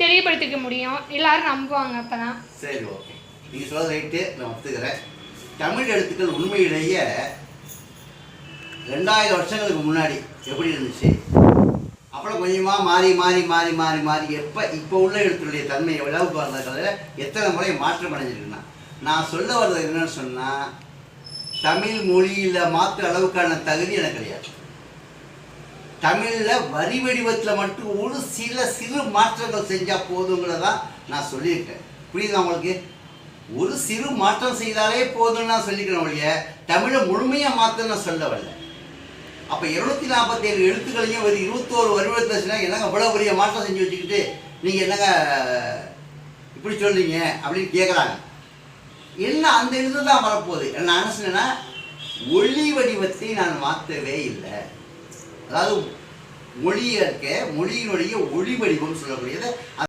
தெரியப்படுத்திக்க முடியும், எல்லாரும் நம்புவாங்க. அப்பதான் சரி, ஓகே, நீங்க சொல்றது ரைட்டு, நான் ஒத்துக்கிறேன். தமிழ் எழுத்துக்கள் உண்மையிலேயே 2000 வருஷங்களுக்கு முன்னாடி எப்படி இருந்துச்சு, அப்புறம் கொஞ்சமாக மாறி மாறி மாறி மாறி மாறி இப்போ உள்ள எழுத்துடைய தன்மை எவ்வளவு பார்த்ததில் எத்தனை முறை மாற்றம் அடைஞ்சிருக்குன்னா, நான் சொல்ல வர்றது என்னன்னு சொன்னால், தமிழ் மொழியில் மாற்ற அளவுக்கான தகுதி எனக்கு கிடையாது. தமிழில் வரி வடிவத்தில் மட்டும் ஒரு சிறு மாற்றங்கள் செஞ்சால் போதுங்கிறதான் நான் சொல்லியிருக்கேன். புரியுதா உங்களுக்கு? ஒரு சிறு மாற்றம் செய்தாலே போதும்னு நான் சொல்லிக்கிறேன் ஒழிய தமிழை முழுமையாக மாற்ற நான் சொல்ல வரல. அப்போ 247 எழுத்துக்களையும் ஒரு 21 வருடத்துல என்னங்க இவ்வளோ பெரிய மாற்றம் செஞ்சு வச்சுக்கிட்டு நீங்கள் என்னங்க இப்படி சொல்றீங்க அப்படின்னு கேட்குறாங்க. என்ன அந்த எழுத்து தான் வரப்போகுது. நான் என்ன சொன்னேன்னா, ஒளி வடிவத்தை நான் மாற்றவே இல்லை. அதாவது மொழியினுடைய ஒளி வடிவம் சொல்லக்கூடியது